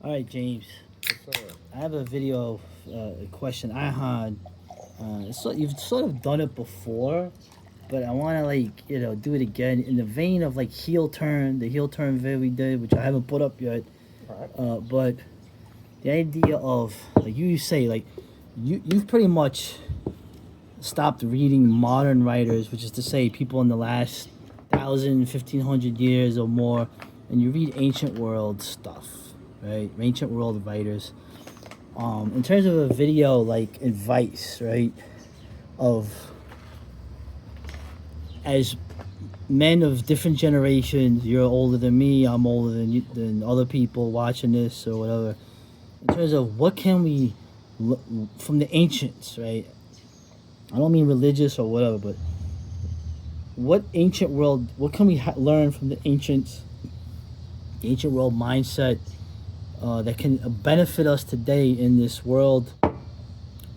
All right, James. Yes, sir. I have a video, a question I had. You've sort of done it before, but I want to do it again in the vein of like the heel turn video we did, which I haven't put up yet. All right. But the idea of like you say like you've pretty much stopped reading modern writers, which is to say people in the last 1,000, 1,500 years or more, and you read ancient world stuff, right? Ancient world writers. In terms of a video like advice, right? Of as men of different generations, you're older than me, I'm older than you, than other people watching this or whatever. In terms of what can we from the ancients, right? I don't mean religious or whatever, but what ancient world? What can we learn from the ancient world mindset that can benefit us today in this world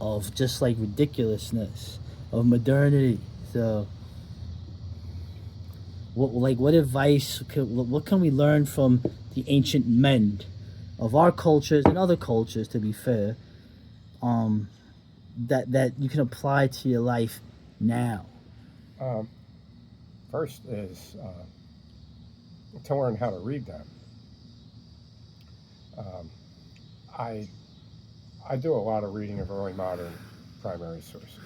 of just like ridiculousness of modernity? So, what advice? What can we learn from the ancient men of our cultures and other cultures? To be fair, um, that you can apply to your life now. Um, First is to learn how to read them. Um, I I do a lot of reading of early modern primary sources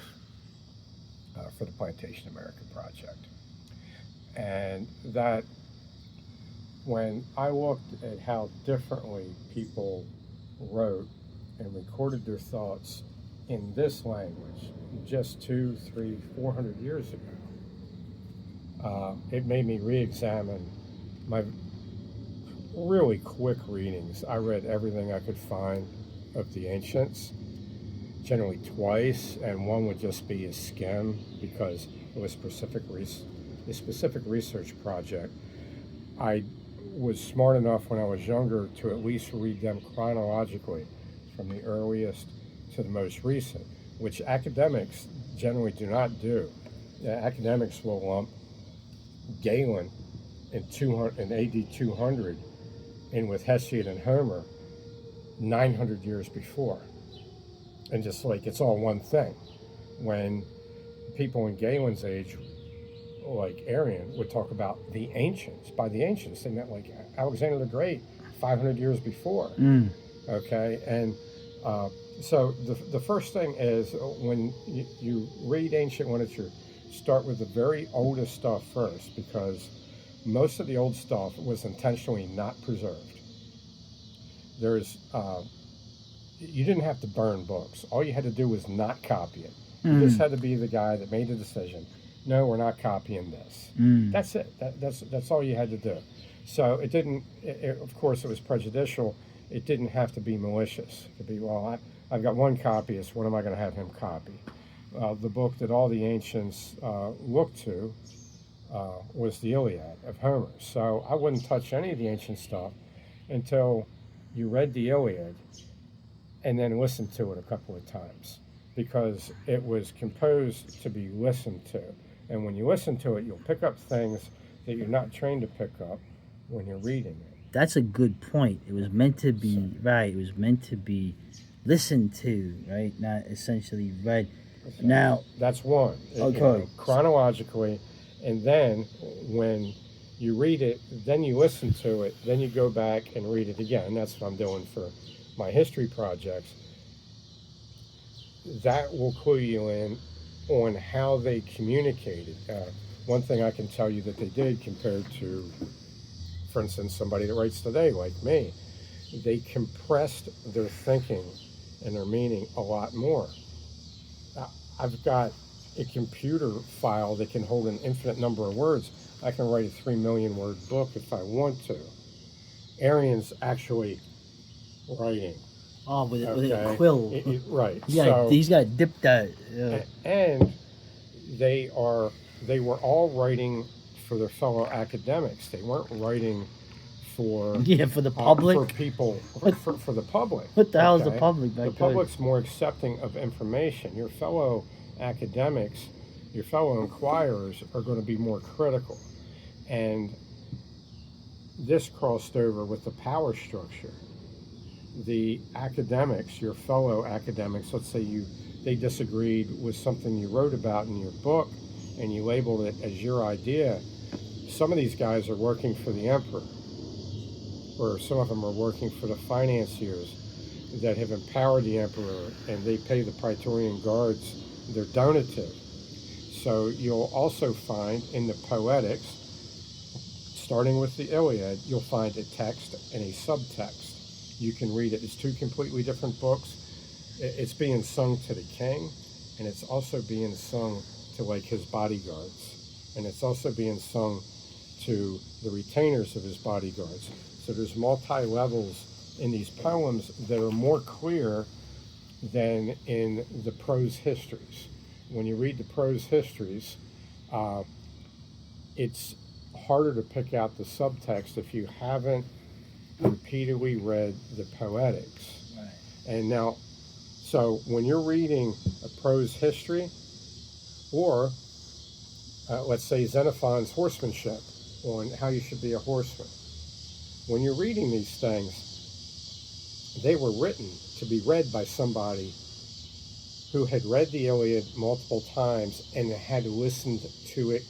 for the Plantation American Project, and that when I looked at how differently people wrote and recorded their thoughts in this language just 2, 3, 400 years ago, it made me re-examine my really quick readings. I read everything I could find of the ancients, generally twice, and one would just be a skim because it was a specific research project. I was smart enough when I was younger to at least read them chronologically from the earliest to the most recent, which academics generally do not do. Academics will lump Galen in AD 200 in with Hesiod and Homer 900 years before. And just like it's all one thing. When people in Galen's age, like Arian, would talk about the ancients, by the ancients, they meant like Alexander the Great 500 years before. Mm. Okay? And uh, so the first thing is when you read ancient literature, start with the very oldest stuff first because most of the old stuff was intentionally not preserved. There's You didn't have to burn books. All you had to do was not copy it. You just Mm. had to be the guy that made the decision. No, we're not copying this. Mm. That's it. That's all you had to do. So it didn't. Of course, it was prejudicial. It didn't have to be malicious. It could be I've got one copyist. What am I going to have him copy? The book that all the ancients looked to was the Iliad of Homer. So I wouldn't touch any of the ancient stuff until you read the Iliad and then listen to it a couple of times because it was composed to be listened to. And when you listen to it, you'll pick up things that you're not trained to pick up when you're reading it. That's a good point. It was meant to So, be right. It was meant to be listened to, right? Not essentially read. so Now, that's one, okay. chronologically. And then when you read it, then you listen to it, then you go back and read it again. That's what I'm doing for my history projects. That will clue you in on how they communicated. One thing I can tell you that they did compared to, for instance, somebody that writes today, like me, they compressed their thinking and their meaning a lot more. I've got a computer file that can hold an infinite number of words. I can write a 3 million word book if I want to. Arian's actually writing. Oh, with a Okay, quill. right. Yeah, So he's got to dip that. and they were all writing for their fellow academics. They weren't writing for Yeah, for the for public. people What for the public. what the hell is the Okay, public the back then? public's more accepting of information. Your fellow academics, your fellow inquirers are going to be more critical, and this crossed over with the power structure the academics, your fellow academics, let's say they disagreed with something you wrote about in your book and you labeled it as your idea, some of these guys are working for the emperor, or some of them are working for the financiers that have empowered the emperor, and they pay the Praetorian guards their donative. So you'll also find in the poetics, starting with the Iliad, you'll find a text and a subtext. You can read it. It's two completely different books. It's being sung to the king, and it's also being sung to like his bodyguards, and it's also being sung to the retainers of his bodyguards. So there's multi-levels in these poems that are more clear than in the prose histories. When you read the prose histories, it's harder to pick out the subtext if you haven't repeatedly read the poetics. Right. And now, so when you're reading a prose history, or let's say Xenophon's horsemanship on how you should be a horseman, when you're reading these things, they were written to be read by somebody who had read the Iliad multiple times and had listened to it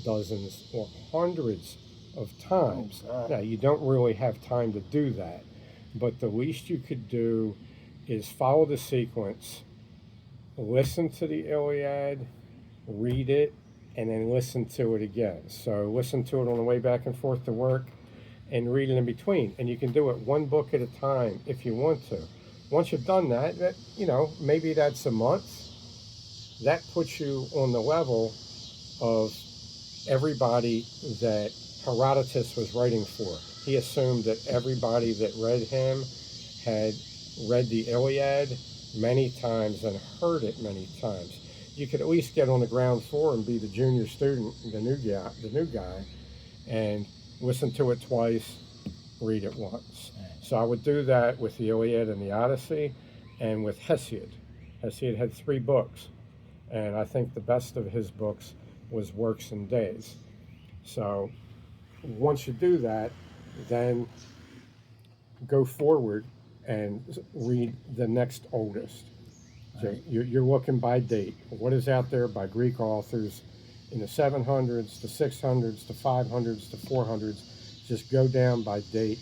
dozens or hundreds of times. Oh, now, you don't really have time to do that, but the least you could do is follow the sequence, listen to the Iliad, read it, and then listen to it again. So listen to it on the way back and forth to work, and read it in between. And you can do it one book at a time if you want to. Once you've done that, maybe that's a month. That puts you on the level of everybody that Herodotus was writing for. He assumed that everybody that read him had read the Iliad many times and heard it many times. You could at least get on the ground floor and be the junior student, the new guy, and listen to it twice, read it once. So I would do that with the Iliad and the Odyssey, and with Hesiod. Hesiod had 3 books, and I think the best of his books was Works and Days. So once you do that, then go forward and read the next oldest. So you're looking by date. What is out there by Greek authors in the 700s, the 600s, the 500s, the 400s? Just go down by date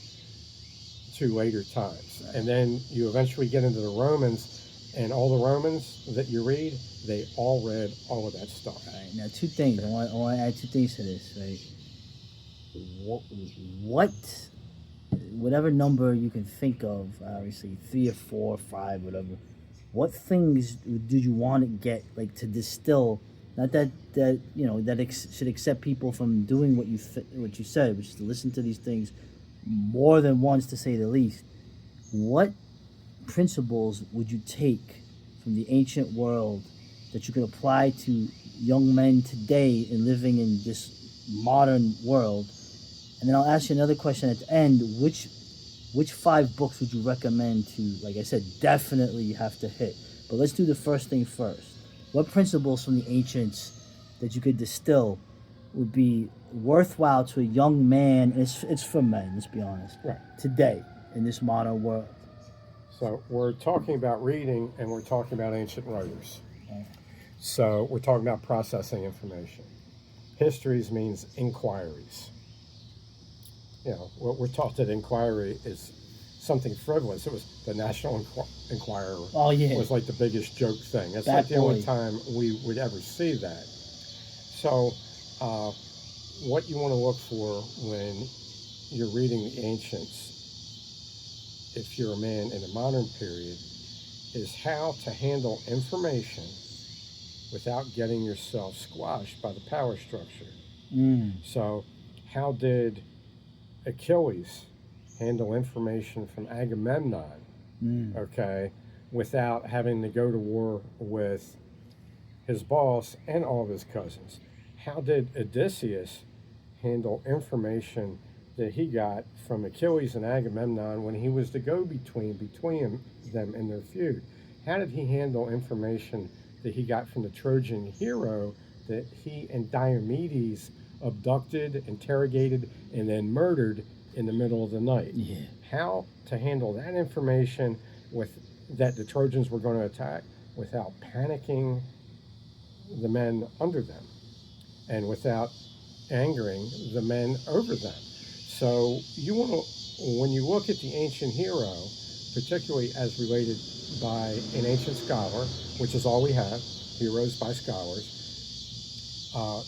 to later times. And then you eventually get into the Romans, and all the Romans that you read, they all read all of that stuff. All right. Now, 2 things. I want to add 2 things to this. Right. Whatever number you can think of, obviously 3 or 4 or 5, whatever. What things do you want to get, like, to distill? Not that should accept people from doing what you said, which is to listen to these things more than once, to say the least. What principles would you take from the ancient world that you could apply to young men today in living in this modern world? And then I'll ask you another question at the end. Which 5 books would you recommend to, like I said, definitely you have to hit? But let's do the first thing first. What principles from the ancients that you could distill would be worthwhile to a young man? It's for men, let's be honest. Right. Today, in this modern world. So we're talking about reading, and we're talking about ancient writers. Okay. So we're talking about processing information. Histories means inquiries. What we're taught that inquiry is something frivolous. It was the National Enquirer. Oh, yeah. Was like the biggest joke thing. That's That like the only boy. time we would ever see that. So what you want to look for when you're reading the ancients, if you're a man in a modern period, is how to handle information without getting yourself squashed by the power structure. So how did Achilles handle information from Agamemnon, without having to go to war with his boss and all of his cousins? How did Odysseus handle information that he got from Achilles and Agamemnon when he was the go-between between them in their feud? How did he handle information that he got from the Trojan hero that he and Diomedes abducted, interrogated, and then murdered in the middle of the night? Yeah. how to handle that information with that the Trojans were going to attack without panicking the men under them and without angering the men over them. So you want to, when you look at the ancient hero, particularly as related by an ancient scholar, which is all we have, heroes by scholars,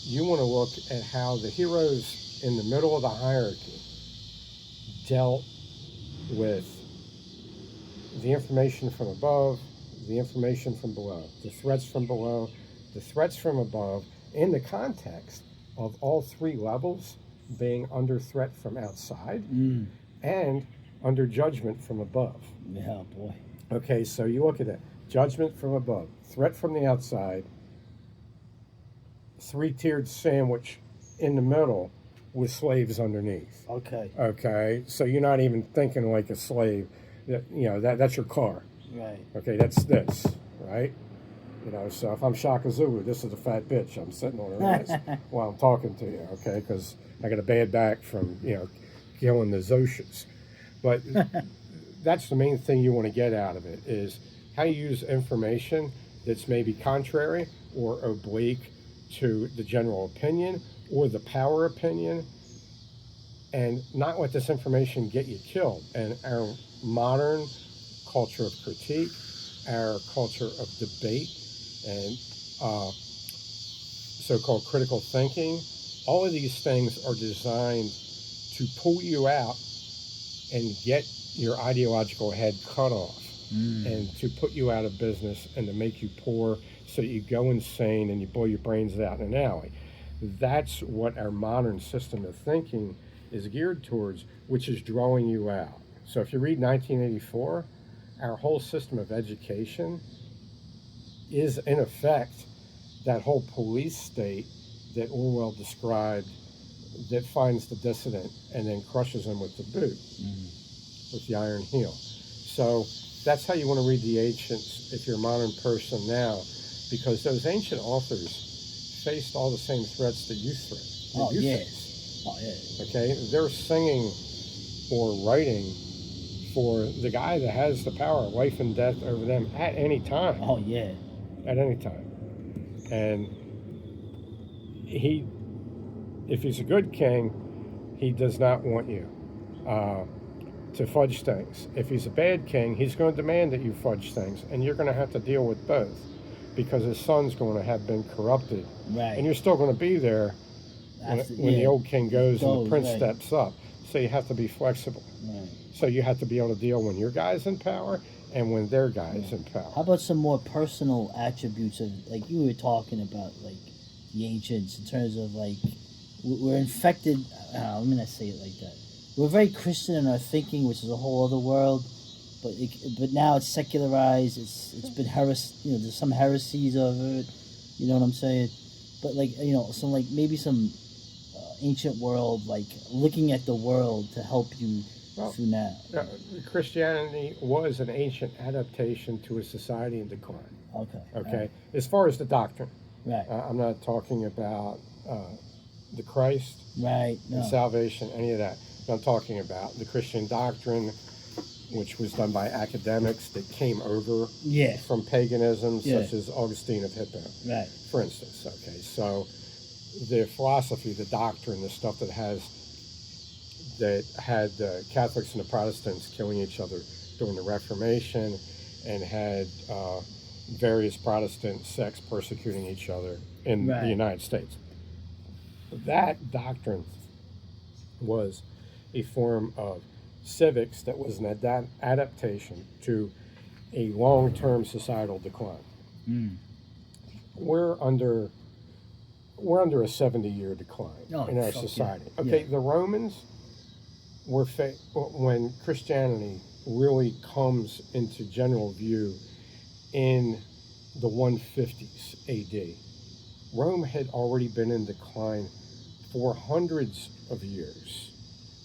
you want to look at how the heroes in the middle of the hierarchy dealt with the information from above, the information from below, the threats from below, the threats from above, in the context of all three levels being under threat from outside and under judgment from above. Yeah, boy. Okay, so you look at it. Judgment from above, threat from the outside, three-tiered sandwich in the middle with slaves underneath. Okay. Okay, so you're not even thinking like a slave. That's your car. Right. Okay, that's this, right? So if I'm Shaka Zulu, this is a fat bitch I'm sitting on her ass while I'm talking to you, okay? Because I got a bad back from, killing the Zoshas. But that's the main thing you want to get out of it is how you use information that's maybe contrary or oblique to the general opinion or the power opinion, and not let this information get you killed. And our modern culture of critique, our culture of debate, and so-called critical thinking, all of these things are designed to pull you out and get your ideological head cut off and to put you out of business and to make you poor so you go insane and you blow your brains out in an alley. That's what our modern system of thinking is geared towards, which is drawing you out. So if you read 1984, our whole system of education is in effect that whole police state that Orwell described that finds the dissident and then crushes them with the boot, with the iron heel. So that's how you want to read the ancients if you're a modern person now, because those ancient authors faced all the same threats that you face. Oh, yeah. Okay? They're singing or writing for the guy that has the power, life and death over them at any time. Oh, yeah. At any time. And if he's a good king, he does not want you to fudge things. If he's a bad king, he's going to demand that you fudge things, and you're going to have to deal with both because his son's going to have been corrupted. Right. And you're still going to be there when the old king goes and the prince steps up. So you have to be flexible. Right. So you have to be able to deal when your guy's in power and when their guy's in power. How about some more personal attributes of, like you were talking about, like the ancients, in terms of like we're infected. Let me not say it like that. We're very Christian in our thinking, which is a whole other world. But now it's secularized. It's been there's some heresies of it. You know what I'm saying? But like some like maybe some ancient world, like looking at the world to help you through now. Christianity was an ancient adaptation to a society in decline. Okay. Okay. As far as the doctrine, right. I'm not talking about the Christ, right, and salvation, any of that. I'm talking about the Christian doctrine, which was done by academics that came over from paganism, such as Augustine of Hippo, right, for instance. Okay, so the philosophy, the doctrine, the stuff that had the Catholics and the Protestants killing each other during the Reformation, and had various Protestant sects persecuting each other in the United States. That doctrine was a form of civics that was an adaptation to a long-term societal decline. We're under a 70-year decline in our society. Okay, the Romans were when Christianity really comes into general view in the 150s AD. Rome had already been in decline for hundreds of years.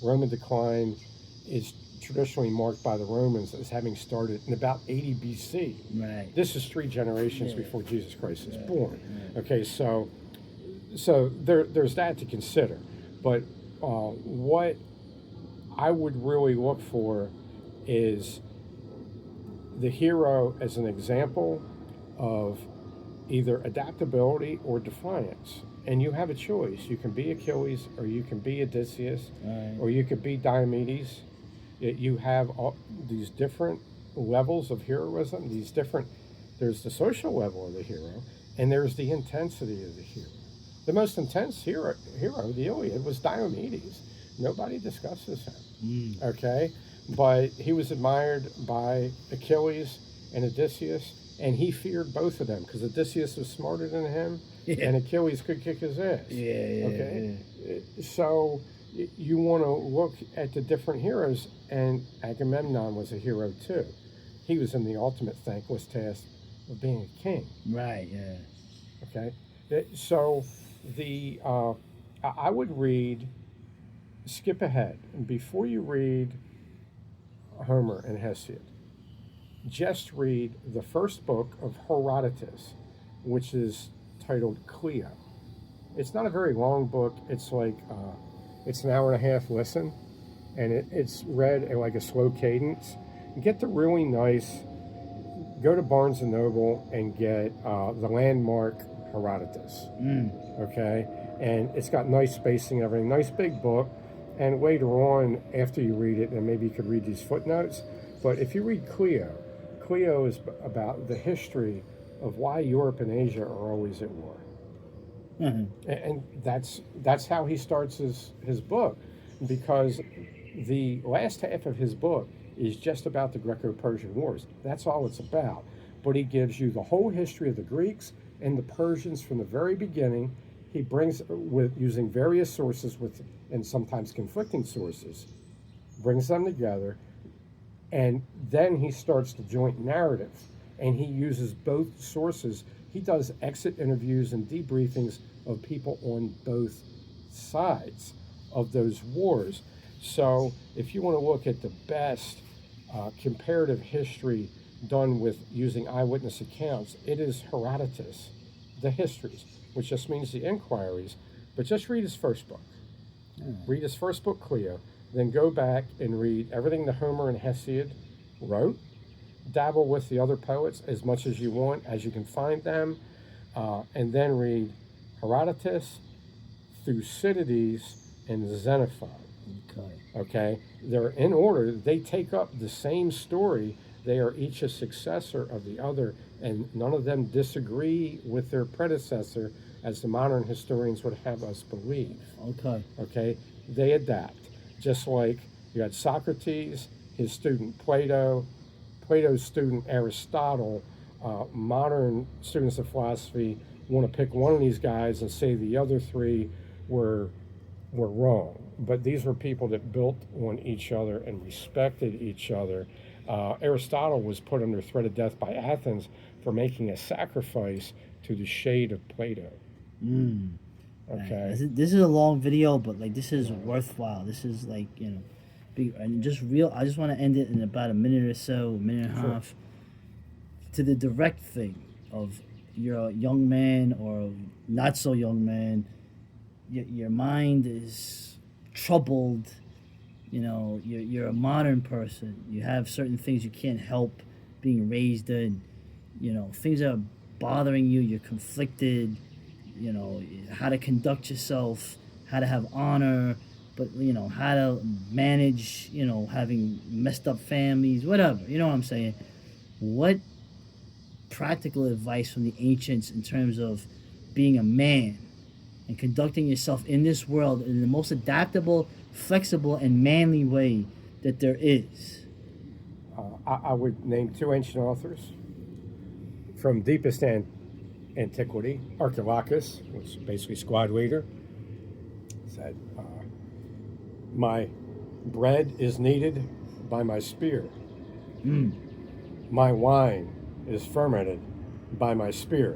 Roman decline is traditionally marked by the Romans as having started in about 80 BC. Right. This is 3 generations before Jesus Christ is born. Okay, so there's that to consider. But what I would really look for is the hero as an example of either adaptability or defiance. And you have a choice. You can be Achilles, or you can be Odysseus, Right. or you could be Diomedes. You have all these different levels of heroism, these different, there's the social level of the hero, and there's the intensity of the hero. The most intense hero, the Iliad, was Diomedes. Nobody discusses him, okay? But he was admired by Achilles and Odysseus, and he feared both of them because Odysseus was smarter than him, and Achilles could kick his ass. Okay? So you want to look at the different heroes, and Agamemnon was a hero too. He was in the ultimate thankless task of being a king. Right. Yeah. Okay, so I would read, skip ahead, and before you read Homer and Hesiod, just read the first book of Herodotus, which is titled Cleo. It's not a very long book. It's like it's an hour and a half listen, and it's read at like a slow cadence. Get the really nice. Go to Barnes and Noble and get the landmark Herodotus. Okay, and it's got nice spacing and everything. Nice big book. And later on, after you read it, and maybe you could read these footnotes. But if you read Cleo, Cleo is about the history of why Europe and Asia are always at war. And that's how he starts his book, because the last half of his book is just about the Greco-Persian Wars. That's all it's about. But he gives you the whole history of the Greeks and the Persians from the very beginning. He brings, with using various sources and sometimes conflicting sources, brings them together, and then he starts the joint narrative, and he uses both sources. He does exit interviews and debriefings of people on both sides of those wars. So if you want to look at the best comparative history done with using eyewitness accounts, it is Herodotus, the histories, which just means the inquiries. But just read his first book. Read his first book, Cleo, then go back and read everything that Homer and Hesiod wrote. Dabble with the other poets as much as you want, as you can find them, and then read Herodotus, Thucydides, and Xenophon. Okay, they're in order. They take up the same story. They are each a successor of the other, and none of them disagree with their predecessor, as the modern historians would have us believe. Okay, they adapt. Just like you had Socrates, his student Plato, Plato's student Aristotle. Modern students of philosophy want to pick one of these guys and say the other three were wrong. But these were people that built on each other and respected each other. Aristotle was put under threat of death by Athens for making a sacrifice to the shade of Plato. Okay. This is a long video, but like this is worthwhile. This is like, you know, big and just real. I just want to end it in about a minute or so, a minute and a half, to the direct thing of you're a young man or not so young man. Your mind is troubled. You know, you're a modern person. You have certain things you can't help being raised in. You know, things are bothering you. You're conflicted. You know, how to conduct yourself, how to have honor, but, you know, how to manage, you know, having messed up families, whatever. You know what I'm saying? What practical advice from the ancients in terms of being a man and conducting yourself in this world in the most adaptable, flexible, and manly way that there is? I would name two ancient authors from deepest antiquity. Archilochus, which is basically squad leader, said, my bread is kneaded by my spear. My wine is fermented by my spear,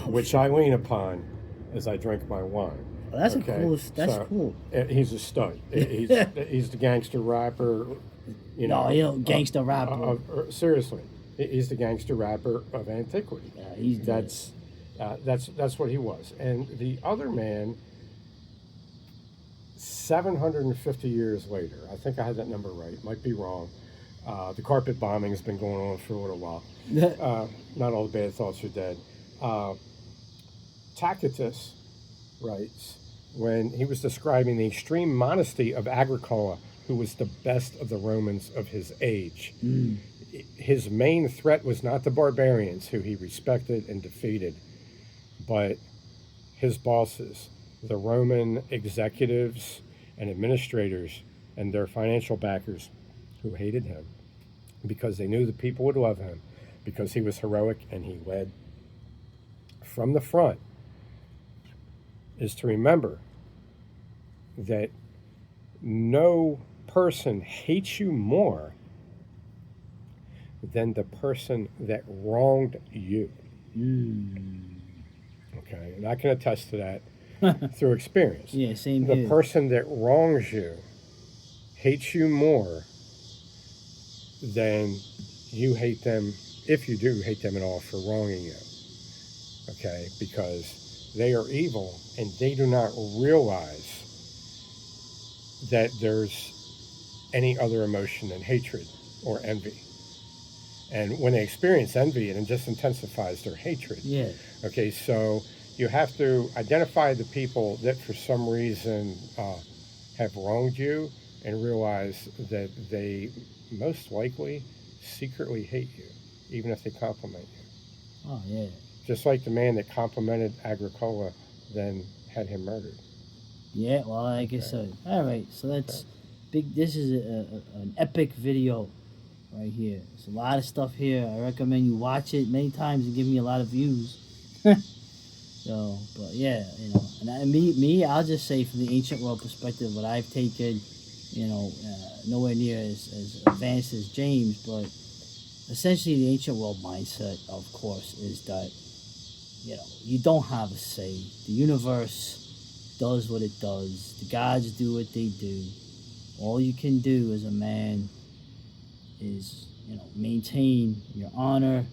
which I lean upon as I drink my wine. Well, that's cool. He's a stud. He's the gangster rapper. You know, gangster rapper. Seriously, he's the gangster rapper of antiquity. That's what he was. And the other man, 750 years later, I think I had that number right, might be wrong. The carpet bombing has been going on for a little while. Not all the bad thoughts are dead. Tacitus writes, when he was describing the extreme modesty of Agricola, who was the best of the Romans of his age, his main threat was not the barbarians, who he respected and defeated, but his bosses, the Roman executives and administrators and their financial backers, who hated him because they knew the people would love him because he was heroic and he led from the front, is to remember that no person hates you more than the person that wronged you. Okay, and I can attest to that through experience. Yeah, same The here. person that wrongs you hates you more than you hate them, if you do hate them at all, for wronging you. Okay, because they are evil and they do not realize that there's any other emotion than hatred or envy. And when they experience envy, it just intensifies their hatred. Yeah. Okay, so you have to identify the people that for some reason have wronged you and realize that they most likely secretly hate you, even if they compliment you. Oh, yeah. Just like the man that complimented Agricola then had him murdered. Yeah, well, like I said. All right, so that's big. This is an epic video right here. There's a lot of stuff here. I recommend you watch it many times and give me a lot of views. So, but yeah, you know, and me, I'll just say from the ancient world perspective, what I've taken, you know, nowhere near as advanced as James, but essentially the ancient world mindset, of course, is that, you know, you don't have a say. The universe does what it does. The gods do what they do. All you can do as a man is, you know, maintain your honor,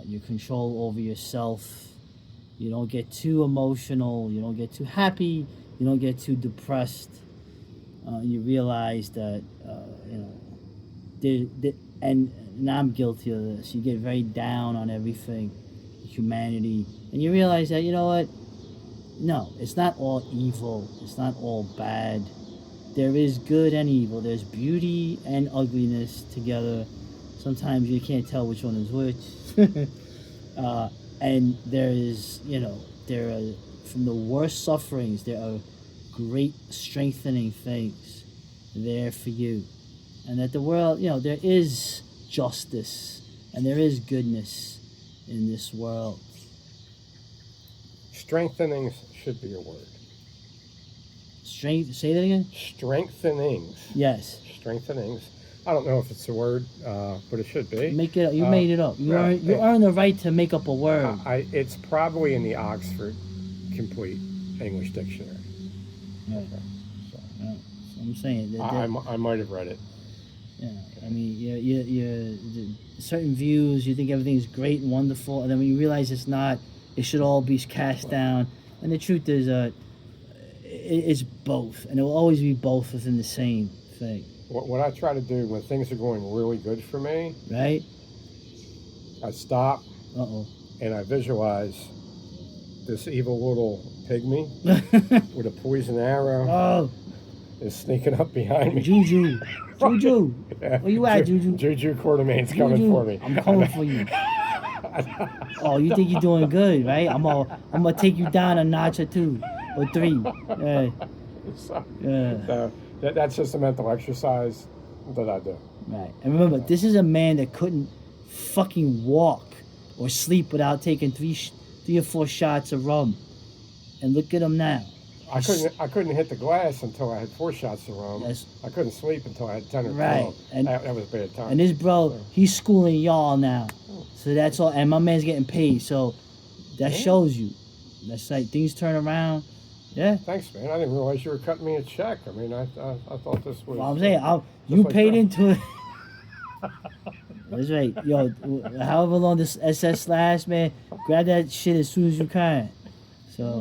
your control over yourself. You don't get too emotional. You don't get too happy. You don't get too depressed. You realize that, you know, and I'm guilty of this. You get very down on everything, humanity, and you realize that, you know what? No, it's not all evil. It's not all bad. There is good and evil. There's beauty and ugliness together. Sometimes you can't tell which one is which. And there is, you know, there are, from the worst sufferings, there are great strengthening things there for you. And that the world, you know, there is justice and there is goodness in this world. Strengthenings should be a word. Say that again? Strengthenings. Yes. Strengthenings. I don't know if it's a word, but it should be. Make it. You made it up. You earn the right to make up a word. It's probably in the Oxford Complete English Dictionary. Yeah. Okay, so. Yeah. So I'm saying that. I might have read it. Yeah. I mean, you certain views. You think everything's great and wonderful, and then when you realize it's not, it should all be cast down. And the truth is, it's both, and it will always be both within the same thing. What I try to do when things are going really good for me, right? I stop Uh-oh. and I visualize this evil little pygmy with a poison arrow is sneaking up behind me. Juju. Juju. Where you at, Juju? Juju Quartermain's coming for me. I'm coming for you. Oh, you think you're doing good, right? I'm gonna take you down a notch or two or three. Yeah. So that's just a mental exercise that I do. Right. And remember, this is a man that couldn't fucking walk or sleep without taking three or four shots of rum. And look at him now. I couldn't hit the glass until I had 4 shots of rum. Yes. I couldn't sleep until I had 10 or 12. Right. And that was a bad time. And this bro, he's schooling y'all now. So that's all. And my man's getting paid. So that shows you. That's like things turn around. Yeah. Thanks, man. I didn't realize you were cutting me a check. I mean, I thought this was... Well, I'm saying, you like paid into it. That's right. Yo, however long this SS lasts, man, grab that shit as soon as you can. So...